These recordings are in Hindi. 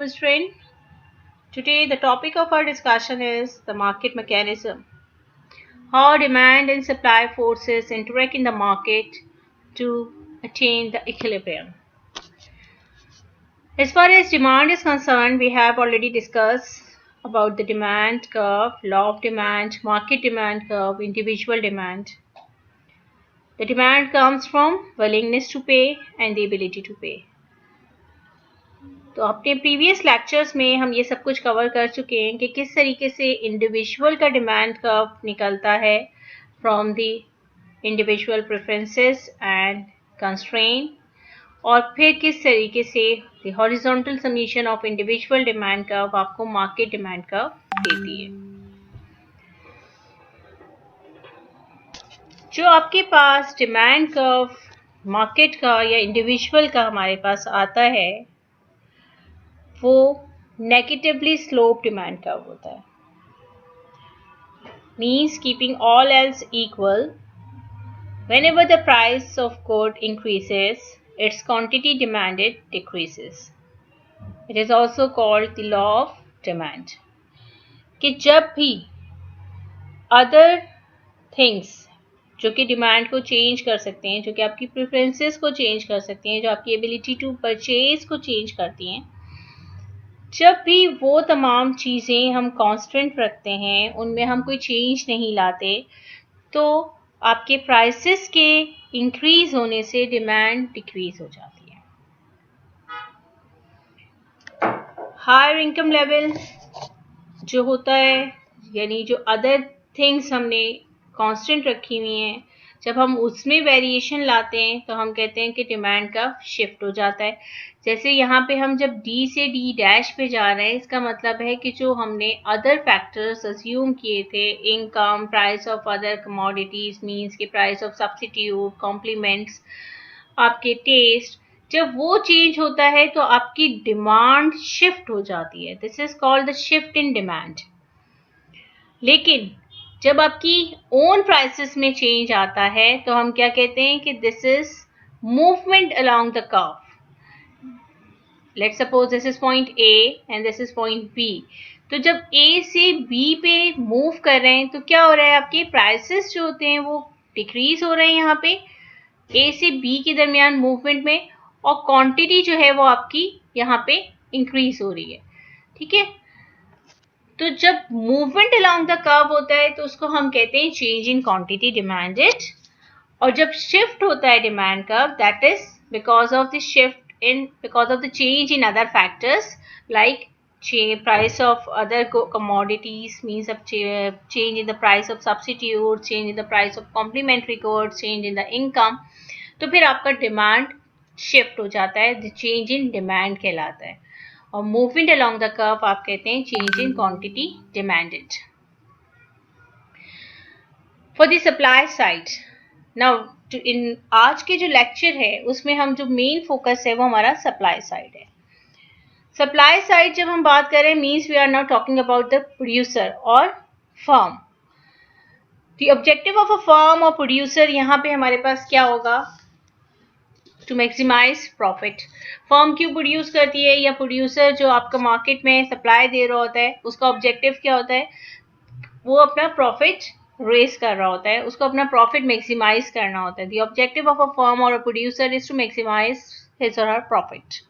Friend, today the topic of our discussion is the market mechanism. How demand and supply forces interact in the market to attain the equilibrium. As far as demand is concerned, we have already discussed about the demand curve, law of demand, market demand curve, individual demand. The demand comes from willingness to pay and the ability to pay. तो अपने प्रीवियस लेक्चर्स में हम ये सब कुछ कवर कर चुके हैं कि किस तरीके से इंडिविजुअल का डिमांड कर्व निकलता है from the individual preferences and constraint और फिर किस तरीके से the horizontal summation of individual demand curve आपको मार्केट डिमांड कर्व देती है। जो आपके पास डिमांड कर्व मार्केट का या इंडिविजुअल का हमारे पास आता है वो नेगेटिवली स्लोप डिमांड कर्व होता है। Means keeping all else equal, whenever the price of good increases, its quantity demanded decreases. It is also called the law of demand. कि जब भी other things जो कि डिमांड को चेंज कर सकते हैं, जो कि आपकी प्रेफरेंसेस को चेंज कर सकती हैं, जो आपकी एबिलिटी टू परचेज को चेंज करती हैं, जब भी वो तमाम चीज़ें हम कांस्टेंट रखते हैं, उनमें हम कोई चेंज नहीं लाते, तो आपके प्राइसेस के इंक्रीज होने से डिमांड डिक्रीज हो जाती है। हायर इनकम लेवल जो होता है, यानी जो अदर थिंग्स हमने कांस्टेंट रखी हुई हैं, जब हम उसमें वेरिएशन लाते हैं तो हम कहते हैं कि डिमांड का शिफ्ट हो जाता है। जैसे यहाँ पे हम जब डी से डी डैश पे जा रहे हैं, इसका मतलब है कि जो हमने अदर फैक्टर्स अज्यूम किए थे, income, price of other commodities, means के प्राइस ऑफ सब्स्टिट्यूट, कॉम्प्लीमेंट्स, आपके टेस्ट, जब वो चेंज होता है तो आपकी डिमांड शिफ्ट हो जाती है। This is called the shift in demand. लेकिन जब आपकी ओन प्राइसेस में चेंज आता है तो हम क्या कहते हैं कि this is movement along the curve. Let's suppose this is point A and this is point B. तो जब ए से बी पे मूव कर रहे हैं तो क्या हो रहा है, आपके प्राइसेस जो होते हैं वो डिक्रीज हो रहे हैं यहाँ पे ए से बी के दरमियान मूवमेंट में, और क्वांटिटी जो है वो आपकी यहाँ पे इंक्रीज हो रही है। ठीक है, तो जब मूवमेंट अलोंग द कर्व होता है तो उसको हम कहते हैं चेंज इन क्वांटिटी डिमांडेड, और जब शिफ्ट होता है demand curve, that is because of the shift in, because of the change in other factors like price of other commodities, means of change in the price of substitute, change in the price of complementary goods, change in the income, तो फिर आपका डिमांड शिफ्ट हो जाता है, द चेंज इन डिमांड कहलाता है। और मूवमेंट अलोंग द कर्व आप कहते हैं change in quantity demanded. For the supply side, now in आज के जो लेक्चर है उसमें हम जो मेन फोकस है वो हमारा सप्लाई साइड है। सप्लाई साइड जब हम बात करें, means we are not talking about the producer or firm. The objective of a firm or producer यहाँ पे हमारे पास क्या होगा, टू मैक्सिमाइज प्रॉफिट। फर्म क्यों प्रोड्यूस करती है, या प्रोड्यूसर जो आपका मार्केट में सप्लाई दे रहा होता है उसका ऑब्जेक्टिव क्या होता है, वो अपना प्रॉफिट रेस कर रहा होता है, उसको अपना प्रॉफिट मैक्सिमाइज करना होता है। The objective of a firm or a producer is to maximize his or her profit.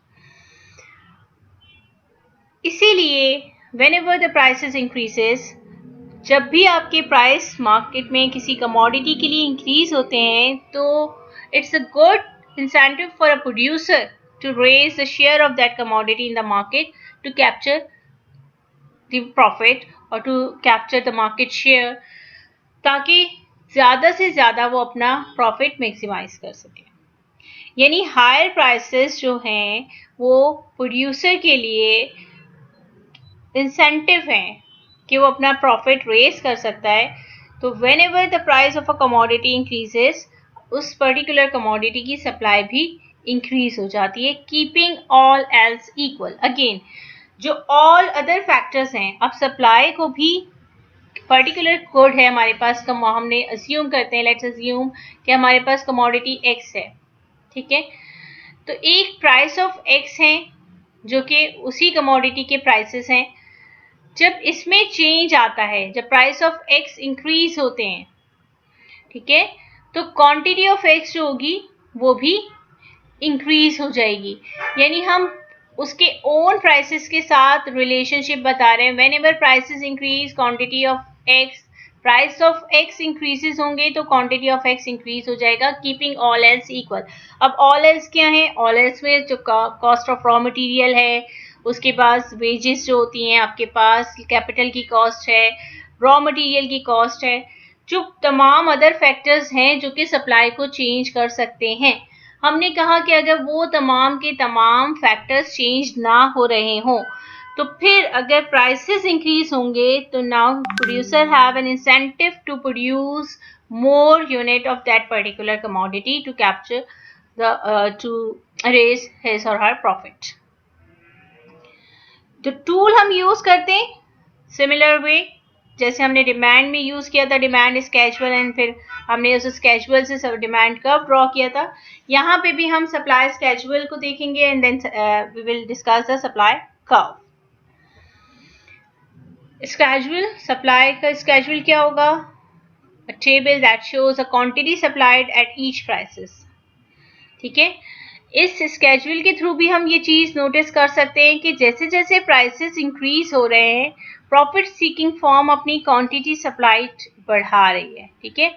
इसीलिए whenever the prices increases, जब भी आपके प्राइस मार्केट में किसी कमोडिटी के लिए इंक्रीज होते हैं तो it's a good incentive for a producer to raise the share of that commodity in the market to capture the profit or to capture the market share, ताकि ज़्यादा से ज़्यादा वो अपना प्रॉफिट मैक्सिमाइज कर सके। यानी हायर प्राइसेस जो हैं वो प्रोड्यूसर के लिए इंसेंटिव हैं कि वो अपना प्रॉफिट रेस कर सकता है। तो when ever the price of a commodity increases, उस पर्टिकुलर कमोडिटी की सप्लाई भी इंक्रीज हो जाती है, keeping all else equal. Again जो ऑल अदर फैक्टर्स हैं, अब सप्लाई को भी पर्टिकुलर गुड है हमारे पास, हमने अज्यूम करते हैं, लेट्स अज्यूम कि हमारे पास कमोडिटी एक्स है। ठीक है, तो एक प्राइस ऑफ एक्स है जो कि उसी कमोडिटी के प्राइसेस हैं, जब इसमें चेंज आता है, जब प्राइस ऑफ एक्स इंक्रीज होते हैं, ठीक है, तो क्वांटिटी ऑफ एक्स जो होगी वो भी इंक्रीज हो जाएगी। यानी हम उसके ओन प्राइसेस के साथ रिलेशनशिप बता रहे हैं। When ever prices increase quantity of x, price of x increases होंगे तो क्वांटिटी ऑफ एक्स इंक्रीज हो जाएगा, कीपिंग ऑल एल्स इक्वल। अब ऑल एल्स क्या है? ऑल एल्स में जो कॉस्ट ऑफ रॉ मटेरियल है, उसके पास वेजेस जो होती हैं, आपके पास कैपिटल की कॉस्ट है, रॉ मटेरियल की कॉस्ट है, जो तमाम अदर फैक्टर्स हैं जो कि सप्लाई को चेंज कर सकते हैं। हमने कहा कि अगर वो तमाम के तमाम फैक्टर्स चेंज ना हो रहे हों, तो फिर अगर प्राइसेस इंक्रीज होंगे तो now producer have an incentive to produce more unit of that particular commodity to capture the to raise his or her profit. जो टूल हम यूज करते हैं सिमिलर वे, जैसे हमने डिमांड में यूज किया था, डिमांड स्केजुअल, एंड फिर हमने उस स्केजुअल से डिमांड कर्व ड्रॉ किया था। यहाँ पे भी हम सप्लाई स्केजुअल को देखेंगे and then we will discuss the supply curve. Schedule, supply का स्केजुअल क्या होगा? A table that shows a quantity supplied at each prices. ठीक है, इस स्केजुअल के थ्रू भी हम ये चीज नोटिस कर सकते हैं कि जैसे जैसे प्राइसेस इंक्रीज हो रहे हैं, प्रॉफिट सीकिंग फॉर्म अपनी क्वांटिटी सप्लाइड बढ़ा रही है। ठीक है,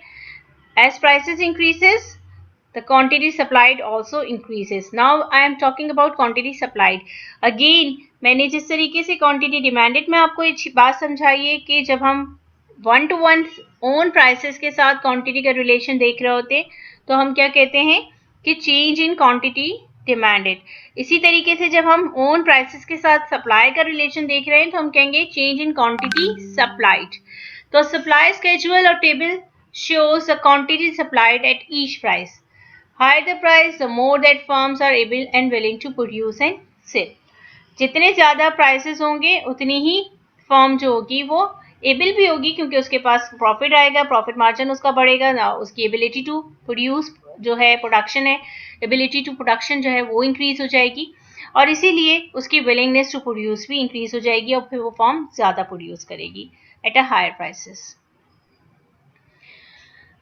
as prices increases the quantity supplied also increases. Now I am talking about quantity supplied. Again मैंने जिस तरीके से क्वांटिटी डिमांडेड में आपको एक बात समझाई है कि जब हम 1-to-1 ओन प्राइसेस के साथ क्वांटिटी का रिलेशन देख रहे होते तो हम क्या कहते हैं कि चेंज इन क्वांटिटी डिमांडेड। इसी तरीके से जब हम ओन प्राइसेस के साथ सप्लाई का रिलेशन देख रहे हैं तो हम कहेंगे चेंज इन क्वांटिटी सप्लाइड। तो सप्लाई स्केजुअल और table shows the quantity supplied at each price. Higher the price, the more that firms are able and willing to produce and sell. जितने ज़्यादा प्राइसेस होंगे उतनी ही फर्म जो होगी वो एबल भी होगी, क्योंकि उसके पास प्रॉफिट आएगा, प्रॉफिट मार्जिन उसका बढ़ेगा ना, उसकी एबिलिटी टू प्रोड्यूस जो है, प्रोडक्शन है, एबिलिटी टू प्रोडक्शन जो है वो इंक्रीज हो जाएगी, और इसीलिए उसकी विलिंगनेस टू प्रोड्यूस भी इंक्रीज हो जाएगी, और फिर वो फर्म ज़्यादा प्रोड्यूस करेगी at a higher prices.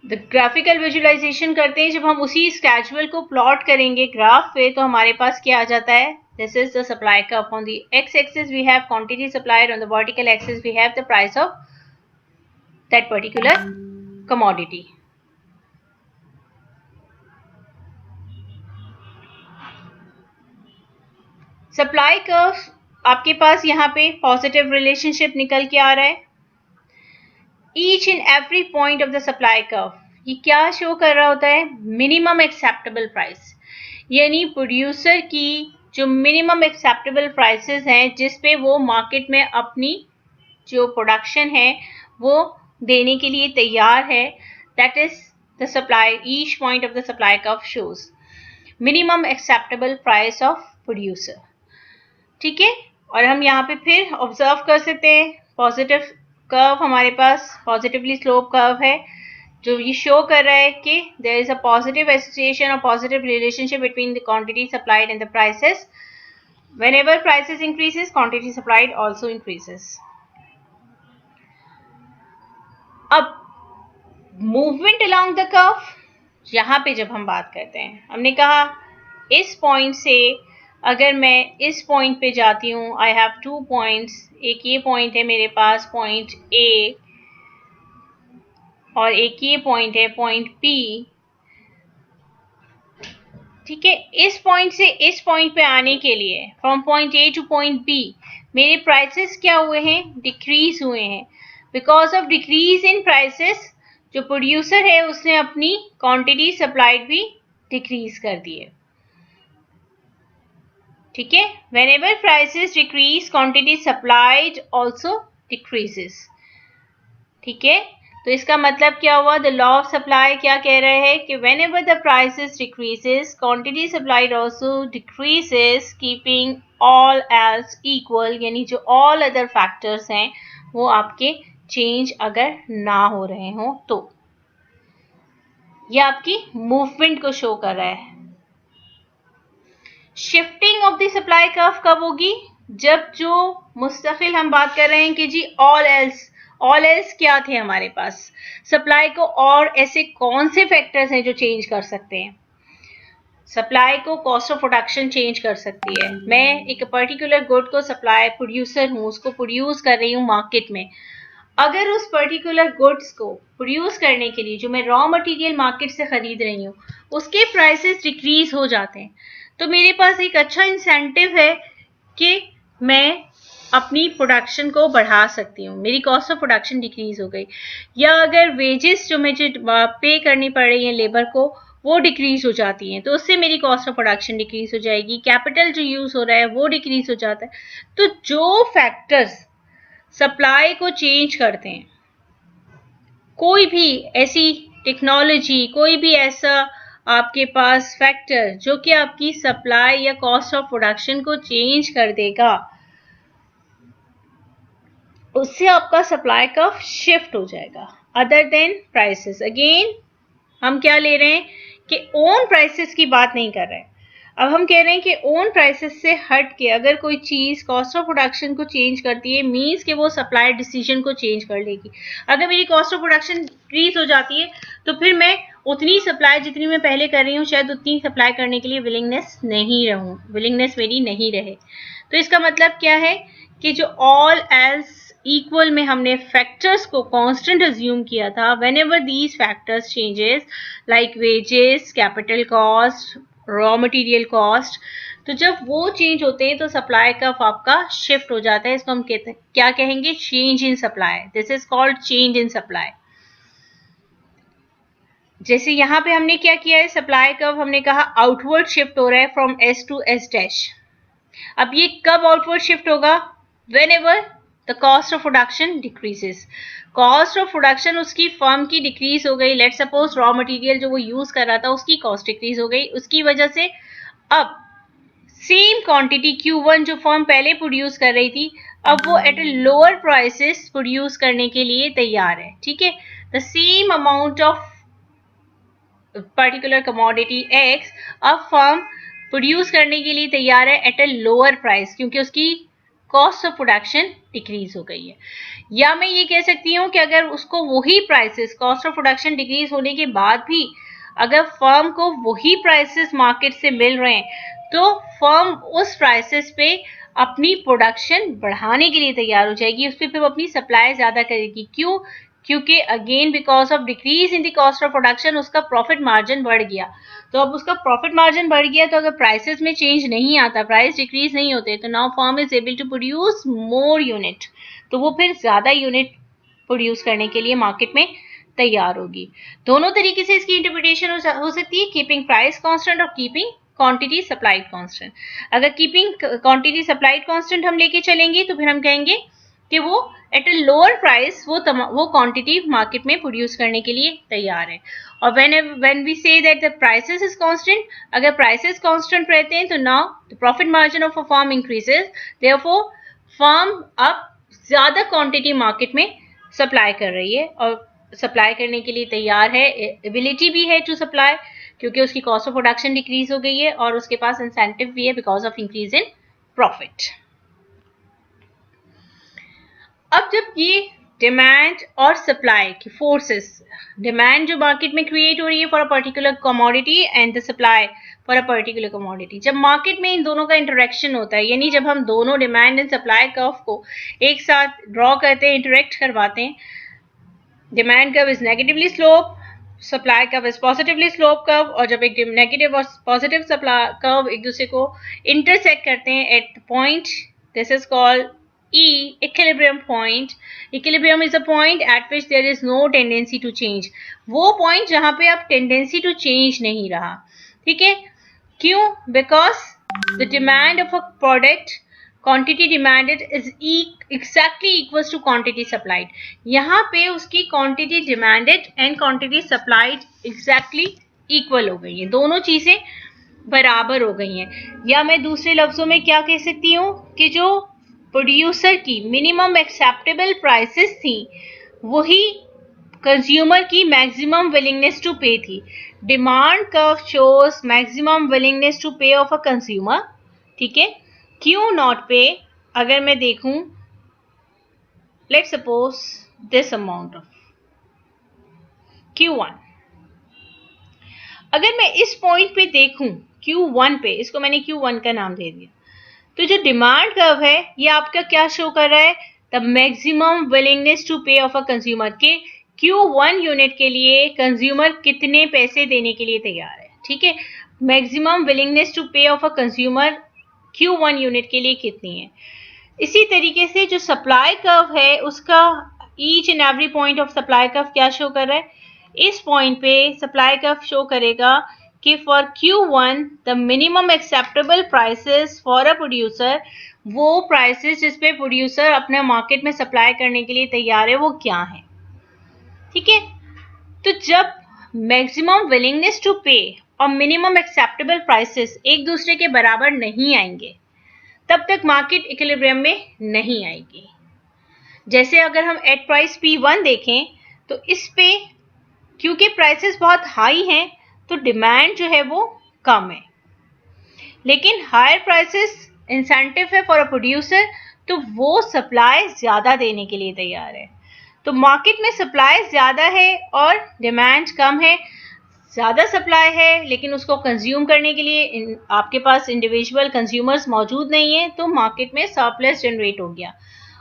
The graphical visualisation करते हैं, जब हम उसी स्केजुअल को प्लॉट करेंगे ग्राफ पे तो हमारे पास क्या आ जाता है? This is the supply curve. On the x-axis we have quantity supplied. On the vertical axis we have the price of that particular commodity. Supply curve आपके पास यहाँ पे पॉजिटिव रिलेशनशिप निकल के आ रहा है। Each and every point of the supply curve, ये क्या शो कर रहा होता है? मिनिमम एक्सेप्टेबल प्राइस, यानी प्रोड्यूसर की जो मिनिमम एक्सेप्टेबल प्राइसेस हैं जिस पे वो मार्केट में अपनी जो प्रोडक्शन है वो देने के लिए तैयार है, that is the supply. Each point of the supply curve shows minimum acceptable price of producer. ठीक है, और हम यहाँ पे फिर ऑब्जर्व कर सकते हैं पॉजिटिव कर्व, हमारे पास पॉजिटिवली स्लोप कर्व है जो ये शो कर रहा है कि there is a positive association or positive relationship between the quantity supplied and the prices. Whenever prices increases quantity supplied also increases. अब मूवमेंट अलोंग द कर्व, यहाँ पे जब हम बात करते हैं, हमने कहा इस पॉइंट से अगर मैं इस पॉइंट पे जाती हूँ, आई हैव 2 पॉइंट्स, एक ये पॉइंट है मेरे पास पॉइंट ए और एक ये पॉइंट है पॉइंट पी। ठीक है, इस पॉइंट से इस पॉइंट पे आने के लिए from point A to point B मेरे प्राइसेस क्या हुए हैं? डिक्रीज हुए हैं। Because of decrease in prices जो प्रोड्यूसर है उसने अपनी क्वांटिटी सप्लाइड भी डिक्रीज कर दी है। ठीक है, whenever prices decrease quantity supplied also decreases. ठीक है, तो इसका मतलब क्या हुआ? द लॉ ऑफ सप्लाई क्या कह रहे हैं कि whenever the prices decreases quantity supplied also decreases, keeping all else equal, यानी जो ऑल अदर फैक्टर्स हैं वो आपके चेंज अगर ना हो रहे हो तो। ये आपकी मूवमेंट को शो कर रहा है। Shifting of the supply curve कब होगी? जब जो मुस्तकिल हम बात कर रहे हैं कि जी ऑल एल्स क्या थे हमारे पास सप्लाई को, और ऐसे कौन से फैक्टर्स हैं जो चेंज कर सकते हैं सप्लाई को? कॉस्ट ऑफ प्रोडक्शन चेंज कर सकती है। मैं एक पर्टिकुलर गुड को सप्लाई प्रोड्यूसर हूँ, उसको प्रोड्यूस कर रही हूँ मार्केट में। अगर उस पर्टिकुलर गुड्स को प्रोड्यूस करने के लिए जो मैं रॉ मटेरियल मार्केट से खरीद रही हूँ उसके प्राइसेस डिक्रीज हो जाते हैं, तो मेरे पास एक अच्छा इंसेंटिव है कि मैं अपनी प्रोडक्शन को बढ़ा सकती हूँ, मेरी कॉस्ट ऑफ प्रोडक्शन डिक्रीज हो गई। या अगर वेजेस जो मुझे पे करनी पड़ रही है लेबर को वो डिक्रीज हो जाती हैं, तो उससे मेरी कॉस्ट ऑफ प्रोडक्शन डिक्रीज हो जाएगी, कैपिटल जो यूज हो रहा है वो डिक्रीज हो जाता है। तो जो फैक्टर्स सप्लाई को चेंज करते हैं, कोई भी ऐसी टेक्नोलॉजी, कोई भी ऐसा आपके पास फैक्टर जो कि आपकी सप्लाई या कॉस्ट ऑफ प्रोडक्शन को चेंज कर देगा, उससे आपका सप्लाई कर्व शिफ्ट हो जाएगा। अदर देन प्राइसेस, अगेन हम क्या ले रहे हैं कि ओन प्राइसेस की बात नहीं कर रहे हैं। अब हम कह रहे हैं कि ओन प्राइसेस से हट के अगर कोई चीज कॉस्ट ऑफ प्रोडक्शन को चेंज करती है, मींस कि वो सप्लाई डिसीजन को चेंज कर लेगी। अगर मेरी कॉस्ट ऑफ प्रोडक्शन इंक्रीज हो जाती है तो फिर मैं उतनी सप्लाई जितनी मैं पहले कर रही हूँ शायद उतनी सप्लाई करने के लिए विलिंगनेस मेरी नहीं रहे। तो इसका मतलब क्या है कि जो ऑल एल्स इक्वल में हमने फैक्टर्स को कांस्टेंट अज्यूम किया था, whenever these factors changes like wages, capital cost, raw material cost, तो जब वो चेंज होते हैं तो सप्लाई कर्व आपका शिफ्ट हो जाता है। इसको हम कहते हैं, क्या कहेंगे? Change in supply. This is called change in supply. जैसे यहाँ पे हमने क्या किया है, सप्लाई कर्व हमने कहा आउटवर्ड शिफ्ट हो रहा है from S to S dash. अब ये कब आउटवर्ड शिफ्ट होगा? Whenever the cost of production decreases. Cost of production उसकी फर्म की डिक्रीज हो गई, लेट सपोज रॉ मटेरियल जो वो यूज कर रहा था उसकी कॉस्ट डिक्रीज हो गई, उसकी वजह से अब सेम क्वांटिटी Q1 जो फर्म पहले प्रोड्यूस कर रही थी अब वो at a lower prices produce करने के लिए तैयार है। ठीक है, the same amount of particular commodity X अब फर्म प्रोड्यूस करने के लिए तैयार है एट ए लोअर प्राइस, क्योंकि उसकी कॉस्ट ऑफ प्रोडक्शन डिक्रीज हो गई है। या मैं ये कह सकती हूँ कि अगर उसको वही prices, cost of production decrease होने के बाद भी अगर फर्म को वही प्राइसेस मार्केट से मिल रहे हैं तो फर्म उस प्राइसेस पे अपनी प्रोडक्शन बढ़ाने के लिए तैयार हो जाएगी, उस पर फिर अपनी सप्लाई ज्यादा करेगी। क्यों? क्योंकि again because of decrease in the cost of production उसका प्रॉफिट मार्जिन बढ़ गया। तो अब उसका प्रॉफिट मार्जिन बढ़ गया तो अगर प्राइसेस में चेंज नहीं आता, प्राइस डिक्रीज नहीं होते, तो now firm is able to produce more unit, तो वो फिर ज्यादा यूनिट प्रोड्यूस करने के लिए मार्केट में तैयार होगी। दोनों तरीके से इसकी इंटरप्रिटेशन हो सकती है, कीपिंग प्राइस कांस्टेंट और कीपिंग क्वांटिटी सप्लाइड कांस्टेंट। अगर कीपिंग क्वांटिटी सप्लाइड कांस्टेंट हम लेके चलेंगे तो फिर हम कहेंगे कि वो एट ए लोअर प्राइस वो क्वांटिटी मार्केट में प्रोड्यूस करने के लिए तैयार है। और when we say that the prices is constant, अगर प्राइसेस कांस्टेंट रहते हैं तो now the profit margin of a firm increases, therefore firm अब ज्यादा क्वांटिटी मार्केट में सप्लाई कर रही है और सप्लाई करने के लिए तैयार है, एबिलिटी भी है टू सप्लाई, क्योंकि उसकी कॉस्ट ऑफ प्रोडक्शन डिक्रीज हो गई है और उसके पास इंसेंटिव भी है because of increase in profit. अब जब ये डिमांड और सप्लाई की फोर्सेस, डिमांड जो मार्केट में क्रिएट हो रही है for a particular commodity and the supply for a particular commodity, जब मार्केट में इन दोनों का इंटरेक्शन होता है, यानी जब हम दोनों डिमांड एंड सप्लाई कर्व को एक साथ ड्रॉ करते हैं, इंटरेक्ट करवाते हैं, demand curve is negatively slope, supply curve is positively slope curve, और जब एक नेगेटिव और पॉजिटिव सप्लाई कर्व एक दूसरे को इंटरसेक्ट करते हैं at point, this is called E, equilibrium point. Equilibrium is a point at which there is no tendency to change. वो point जहाँ पे अब tendency to change नहीं रहा, ठीक है? क्यों? Because the demand of a product, quantity demanded is exactly equals to quantity supplied. यहाँ पे उसकी quantity demanded and quantity supplied exactly equal हो गई है, दोनों चीजें बराबर हो गई हैं। या मैं दूसरे लफ्जों में क्या कह सकती हूँ कि जो प्रोड्यूसर की मिनिमम एक्सेप्टेबल प्राइसेस थी वही कंज्यूमर की मैक्सिमम विलिंगनेस टू पे थी। Demand curve shows maximum willingness to pay of a consumer, ठीक है। क्यू नॉट पे अगर मैं देखूं, let suppose this amount of Q1, अगर मैं इस पॉइंट पे देखूं Q1 पे, इसको मैंने Q1 का नाम दे दिया, तो जो डिमांड कर्व है ये आपका क्या शो कर रहा है, the maximum willingness to pay of a consumer के Q1 यूनिट के लिए कंज्यूमर कितने पैसे देने के लिए तैयार है, ठीक है। Maximum willingness to pay of a consumer Q1 unit के लिए कितनी है। इसी तरीके से जो सप्लाई कर्व है उसका each and every point of supply curve क्या शो कर रहा है, इस पॉइंट पे सप्लाई कर्व शो करेगा कि for Q1 the minimum acceptable prices for a producer, वो प्राइसेस जिस पे प्रोड्यूसर अपने मार्केट में सप्लाई करने के लिए तैयार है वो क्या है, ठीक है। तो जब मैक्सिमम विलिंगनेस टू पे और मिनिमम एक्सेप्टेबल प्राइसेस एक दूसरे के बराबर नहीं आएंगे तब तक मार्केट इक्विलिब्रियम में नहीं आएगी। जैसे अगर हम एट प्राइस P1 देखें तो इस पे क्योंकि प्राइसेस बहुत हाई हैं तो डिमांड जो है वो कम है, लेकिन हायर प्राइसेस इंसेंटिव है फॉर अ प्रोड्यूसर, तो वो सप्लाई ज्यादा देने के लिए तैयार है। तो मार्केट में सप्लाई ज्यादा है और डिमांड कम है। ज़्यादा सप्लाई है लेकिन उसको कंज्यूम करने के लिए आपके पास इंडिविजुअल कंज्यूमर्स मौजूद नहीं है, तो मार्केट में सरप्लस जनरेट हो गया।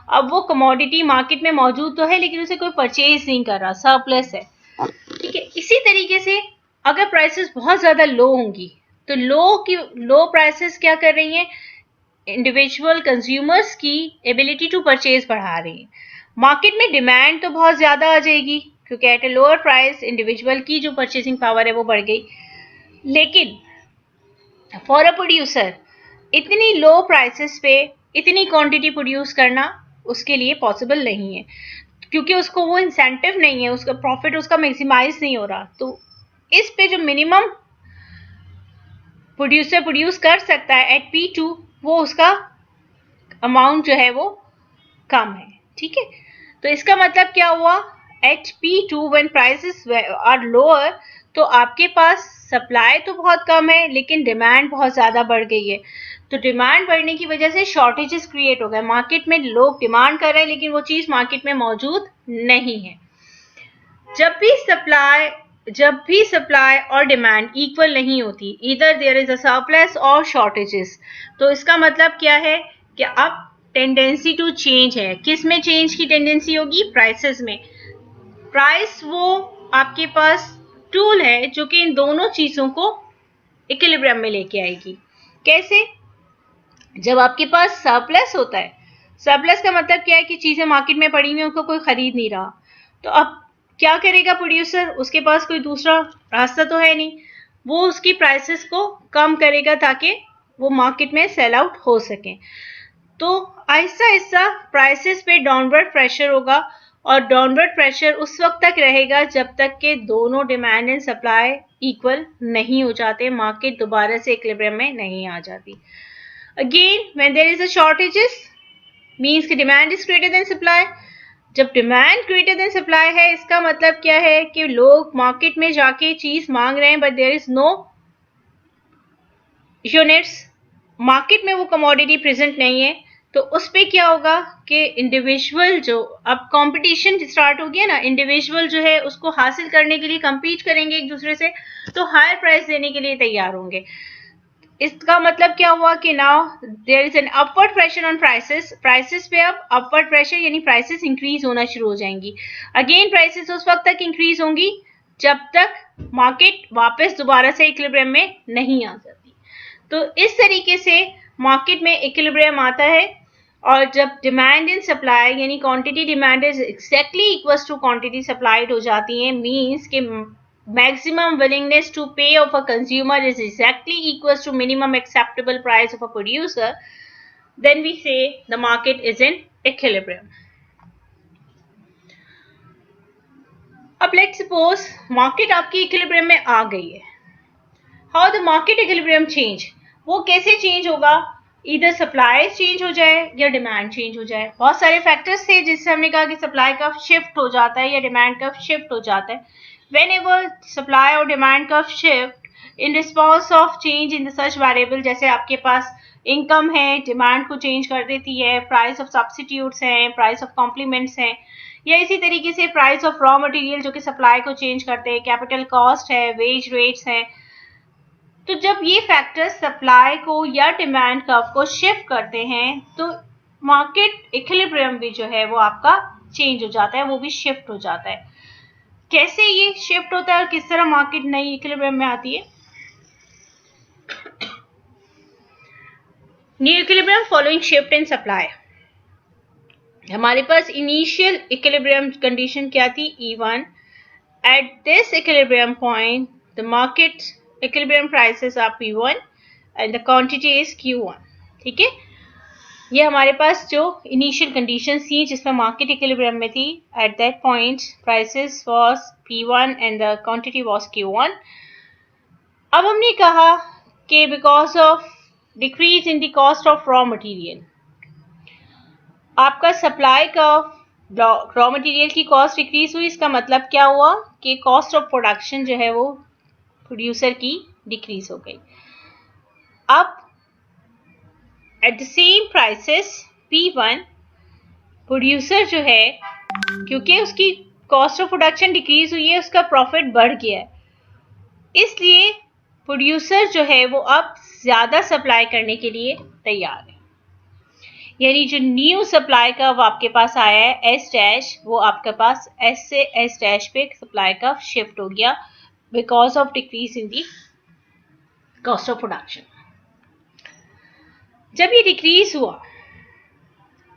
अब वो कमोडिटी मार्केट में मौजूद तो है लेकिन उसे कोई परचेज नहीं कर रहा, सरप्लस है, ठीक है। इसी तरीके से अगर प्राइसेस बहुत ज़्यादा लो होंगी तो लो प्राइसेस क्या कर रही हैं, इंडिविजुअल कंज्यूमर्स की एबिलिटी टू परचेज बढ़ा रही है। मार्केट में डिमांड तो बहुत ज़्यादा आ जाएगी क्योंकि at a lower price individual की जो परचेसिंग पावर है वो बढ़ गई, लेकिन फॉर अ प्रोड्यूसर इतनी लो प्राइसेस पे इतनी क्वांटिटी प्रोड्यूस करना उसके लिए पॉसिबल नहीं है क्योंकि उसको वो इंसेंटिव नहीं है, उसका प्रॉफिट उसका मैक्सिमाइज नहीं हो रहा। तो इस पे जो मिनिमम प्रोड्यूसर प्रोड्यूस कर सकता है एट P2, वो उसका अमाउंट जो है वो कम है, ठीक है। तो इसका मतलब क्या हुआ, at P2 when prices are lower, तो आपके पास सप्लाई तो बहुत कम है लेकिन डिमांड बहुत ज़्यादा बढ़ गई है। तो डिमांड बढ़ने की वजह से शॉर्टेजेस क्रिएट हो गए, मार्केट में लोग डिमांड कर रहे हैं लेकिन वो चीज़ मार्केट में मौजूद नहीं है। जब भी सप्लाई और डिमांड इक्वल नहीं होती, इधर देयर इज अ सरप्लस और शॉर्टेजेस, तो इसका मतलब क्या है कि अब टेंडेंसी टू चेंज है। किस में चेंज की टेंडेंसी होगी, प्राइसेस में। प्राइस वो आपके पास टूल है जो कि इन दोनों चीजों को इक्विलिब्रियम में लेके आएगी। कैसे, जब आपके पास सरप्लस होता है, सरप्लस का मतलब क्या है कि चीजें मार्केट में पड़ी हुई हैं, उनको कोई खरीद नहीं रहा, तो अब क्या करेगा प्रोड्यूसर, उसके पास कोई दूसरा रास्ता तो है नहीं, वो उसकी प्राइसेस को कम करेगा ताकि वो मार्केट में सेल आउट हो सके। तो आहिस्ता आहिस्ता प्राइसेस पे डाउनवर्ड प्रेशर होगा और डाउनवर्ड प्रेशर उस वक्त तक रहेगा जब तक के दोनों डिमांड एंड सप्लाई इक्वल नहीं हो जाते, मार्केट दोबारा से इक्विलिब्रियम में नहीं आ जाती। Again when there is a shortages means कि demand is greater than supply. जब डिमांड ग्रेटर देन सप्लाई है इसका मतलब क्या है कि लोग मार्केट में जाके चीज मांग रहे हैं but there is no units, market में वो कमोडिटी प्रेजेंट नहीं है, तो उस पे क्या होगा कि इंडिविजुअल जो अब कंपटीशन स्टार्ट हो गया ना, इंडिविजुअल जो है उसको हासिल करने के लिए compete करेंगे एक दूसरे से, तो हायर प्राइस देने के लिए तैयार होंगे। इसका मतलब क्या हुआ कि now there is an upward pressure on prices, prices पे अब अपवर्ड प्रेशर यानी प्राइसेस इंक्रीज होना शुरू हो जाएंगी। अगेन प्राइसेस उस वक्त तक इंक्रीज होंगी जब तक मार्केट वापस दोबारा से इक्विलिब्रियम में नहीं आ जाती। तो इस तरीके से मार्केट में इक्विलिब्रियम आता है, और जब डिमांड एंड सप्लाई यानी quantity demand is exactly equals to quantity supplied हो जाती है, मींस कि maximum willingness to pay of a consumer is exactly equals to minimum acceptable price of a producer, then we say the market is in equilibrium. अब let's suppose market आपकी equilibrium में आ गई है। How the market equilibrium change, वो कैसे change होगा, इधर सप्लाई चेंज हो जाए या डिमांड चेंज हो जाए। बहुत सारे फैक्टर्स थे जिससे हमने कहा कि सप्लाई कर्व शिफ्ट हो जाता है या डिमांड कर्व शिफ्ट हो जाता है। whenever सप्लाई और demand curve shift in response of change in the such variable, जैसे आपके पास इनकम है डिमांड को चेंज कर देती है, प्राइस ऑफ सब्स्टिट्यूट्स हैं, प्राइस ऑफ कॉम्प्लीमेंट्स हैं, या इसी तरीके से प्राइस ऑफ रॉ मटेरियल जो कि सप्लाई को चेंज करते हैं, कैपिटल कॉस्ट है, वेज रेट्स हैं। तो जब ये फैक्टर्स सप्लाई को या डिमांड कर्व को शिफ्ट करते हैं तो मार्केट इक्विलिब्रियम भी जो है वो आपका चेंज हो जाता है, वो भी शिफ्ट हो जाता है। कैसे ये शिफ्ट होता है और किस तरह मार्केट नई इक्विलिब्रियम में आती है? New equilibrium following shift in supply. हमारे पास इनिशियल इक्विलिब्रियम कंडीशन क्या थी? E1। At this equilibrium point the market equilibrium prices are P1 and the quantity is Q1। ठीक है, ये हमारे पास जो इनिशियल कंडीशन थी जिसमें मार्केट इक्विलिब्रियम में थी। At that point prices was P1 and the quantity was Q1। अब हमने कहा कि because of decrease in the cost of raw material, आपका सप्लाई का रॉ मटेरियल की कॉस्ट डिक्रीज हुई। इसका मतलब क्या हुआ कि कॉस्ट ऑफ प्रोडक्शन जो है वो प्रोड्यूसर की डिक्रीज हो गई। अब at the same prices P1 producer जो है, क्योंकि उसकी कॉस्ट ऑफ प्रोडक्शन डिक्रीज हुई है, उसका प्रॉफिट बढ़ गया है, इसलिए प्रोड्यूसर जो है वो अब ज्यादा सप्लाई करने के लिए तैयार है। यानी जो न्यू सप्लाई कर्व आपके पास आया है S डैश, वो आपके पास S से S डैश पे सप्लाई कर्व शिफ्ट हो गया because of decrease in the cost of production. जब ये डिक्रीज हुआ,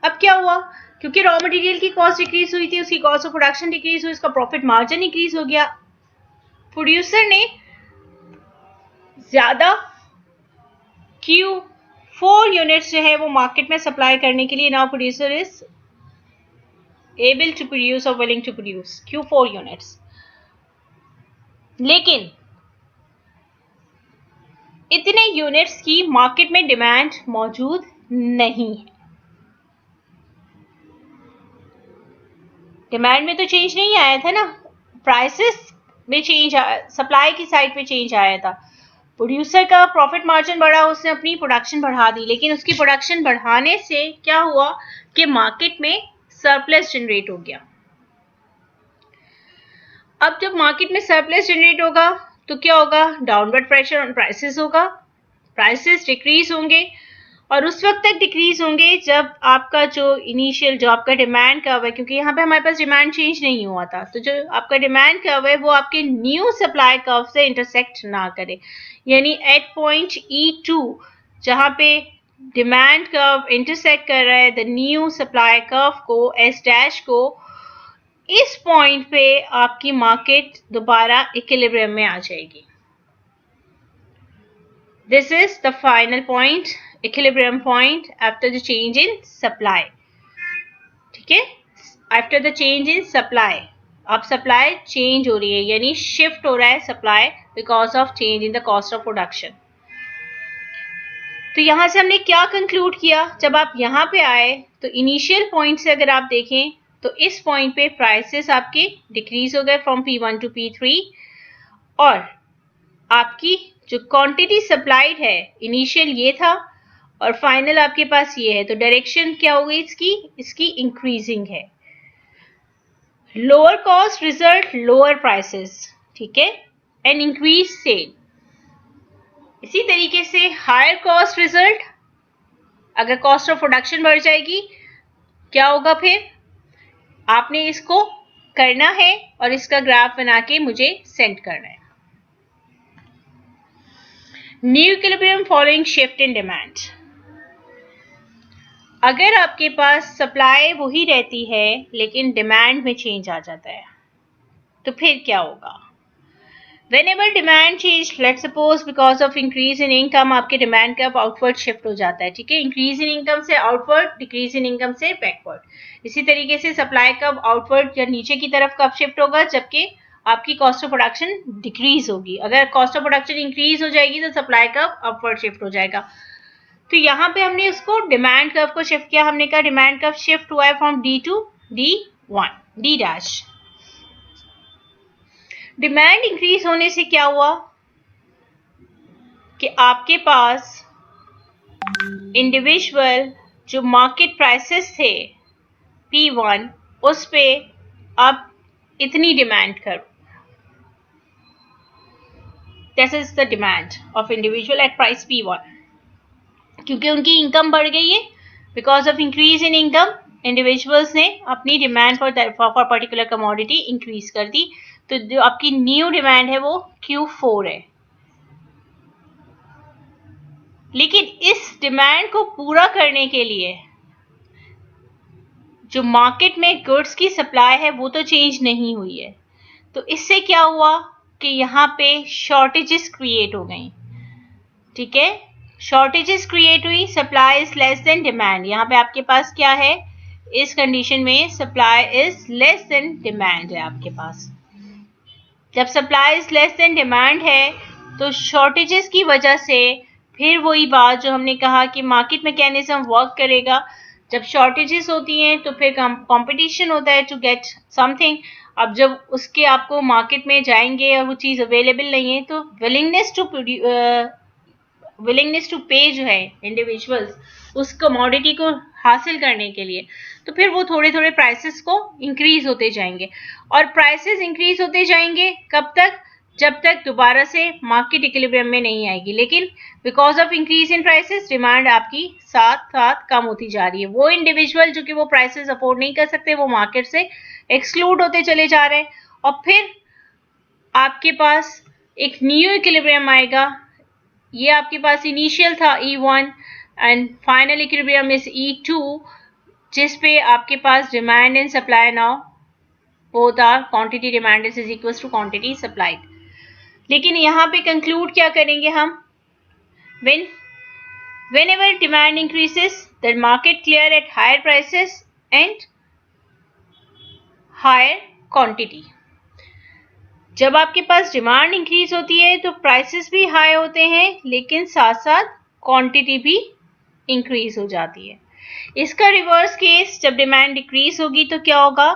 अब क्या हुआ? क्योंकि रॉ मटेरियल की कॉस्ट डिक्रीज हुई थी, उसकी कॉस्ट ऑफ प्रोडक्शन डिक्रीज हुई, उसका प्रॉफिट मार्जिन डिक्रीज हो गया। प्रोड्यूसर ने ज्यादा Q4 यूनिट्स जो है वो मार्केट में सप्लाई करने के लिए, now producer is able to produce और willing to produce Q4 units. लेकिन इतने यूनिट्स की मार्केट में डिमांड मौजूद नहीं है। डिमांड में तो चेंज नहीं आया था ना, प्राइसेस में चेंज, सप्लाई की साइड पे चेंज आया था। प्रोड्यूसर का प्रॉफिट मार्जिन बढ़ा, उसने अपनी प्रोडक्शन बढ़ा दी, लेकिन उसकी प्रोडक्शन बढ़ाने से क्या हुआ कि मार्केट में सरप्लस जनरेट हो गया। अब जब मार्केट में सरप्लस जनरेट होगा तो क्या होगा? डाउनवर्ड प्रेशर ऑन प्राइसेस होगा, प्राइसेस डिक्रीज होंगे, और उस वक्त तक डिक्रीज होंगे जब आपका जो इनिशियल जो आपका डिमांड कर्व है, क्योंकि यहाँ पे हमारे पास डिमांड चेंज नहीं हुआ था, तो जो आपका डिमांड कर्व है वो आपके न्यू सप्लाई कर्व से इंटरसेक्ट ना करे। यानी एट पॉइंट E2 जहाँ पे डिमांड कर्व इंटरसेक्ट कर रहा है द न्यू सप्लाई कर्व को, S डैश को, इस पॉइंट पे आपकी मार्केट दोबारा इक्विलिब्रियम में आ जाएगी। This is the final point, equilibrium point after the change in supply. ठीक है, after the change in supply, अब सप्लाई चेंज हो रही है, यानी शिफ्ट हो रहा है supply because of change in the cost of production. तो यहां से हमने क्या कंक्लूड किया? जब आप यहाँ पे आए तो इनिशियल पॉइंट से अगर आप देखें तो इस पॉइंट पे प्राइसेस आपके डिक्रीज हो गए फ्रॉम P1 टू P3, और आपकी जो क्वांटिटी सप्लाइड है इनिशियल ये था और फाइनल आपके पास ये है, तो डायरेक्शन क्या हो गई इसकी इंक्रीजिंग है। Lower cost result lower prices, ठीक है, एंड इंक्रीज सेल। इसी तरीके से हायर कॉस्ट रिजल्ट, अगर कॉस्ट ऑफ प्रोडक्शन बढ़ जाएगी क्या होगा? फिर आपने इसको करना है और इसका ग्राफ बना के मुझे सेंड करना है। New equilibrium following shift in demand. अगर आपके पास सप्लाई वही रहती है लेकिन डिमांड में चेंज आ जाता है तो फिर क्या होगा? Whenever demand change, let's suppose because of increase in income, आपके डिमांड का आउटवर्ड शिफ्ट हो जाता है, ठीक है, इंक्रीज इन इनकम से आउटवर्ड, डिक्रीज इन इनकम से बैकवर्ड। इसी तरीके से सप्लाई कब आउटवर्ड या नीचे की तरफ कब शिफ्ट होगा? जबकि आपकी कॉस्ट ऑफ प्रोडक्शन डिक्रीज होगी। अगर कॉस्ट ऑफ प्रोडक्शन इंक्रीज हो जाएगी तो सप्लाई कब अपवर्ड शिफ्ट हो जाएगा। तो यहाँ पे हमने उसको डिमांड कर्व को शिफ्ट किया, हमने कहा डिमांड कर्व शिफ्ट हुआ है from D to D1 D dash. Demand increase होने से क्या हुआ कि आपके पास इंडिविजुअल जो मार्केट प्राइसेस थे P1 उस पे अब इतनी demand curve, this is the demand of individual at price P1, क्योंकि उनकी इनकम बढ़ गई है। Because of increase in income individuals ने अपनी demand for particular commodity increase कर दी। तो जो आपकी न्यू डिमांड है वो Q4 है। लेकिन इस डिमांड को पूरा करने के लिए जो मार्केट में गुड्स की सप्लाई है वो तो चेंज नहीं हुई है। तो इससे क्या हुआ कि यहाँ पे शॉर्टेजेस क्रिएट हो गई। ठीक है, शॉर्टेजेस क्रिएट हुई, supply is less than demand. यहाँ पे आपके पास क्या है, इस कंडीशन में supply is less than demand है आपके पास। जब supply is less than demand है तो शॉर्टेजेस की वजह से फिर वही बात जो हमने कहा कि मार्केट मैकेनिज्म वर्क करेगा। जब शॉर्टेजेस होती हैं तो फिर कंपटीशन होता है टू गेट समथिंग। अब जब उसके आपको मार्केट में जाएंगे और वो चीज़ अवेलेबल नहीं है तो विलिंगनेस टू पे जो है इंडिविजुअल्स उस कमोडिटी को हासिल करने के लिए, तो फिर वो थोड़े थोड़े प्राइसेस को इंक्रीज होते जाएंगे। और प्राइसेस इंक्रीज होते जाएंगे कब तक, जब तक दोबारा से मार्केट इक्विलिब्रियम में नहीं आएगी। लेकिन because of increase in prices demand आपकी साथ साथ कम होती जा रही है। वो इंडिविजुअल जो कि वो प्राइसेस अफोर्ड नहीं कर सकते वो मार्केट से एक्सक्लूड होते चले जा रहे हैं। और फिर आपके पास एक न्यू इक्विलिब्रियम आएगा। ये आपके पास इनिशियल था E1 and final equilibrium is E2, जिस पे आपके पास demand and supply now both are quantity demanded is equals to quantity supplied. लेकिन यहाँ पे कंक्लूड क्या करेंगे हम, whenever demand increases the market clear at higher prices and higher quantity। जब आपके पास डिमांड इंक्रीज होती है तो प्राइसेस भी हाई होते हैं लेकिन साथ साथ क्वांटिटी भी इंक्रीज हो जाती है। इसका रिवर्स केस जब डिमांड डिक्रीज होगी तो क्या होगा,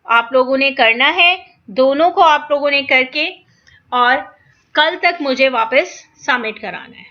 आप लोगों ने करना है, दोनों को आप लोगों ने करके और कल तक मुझे वापस सबमिट कराना है।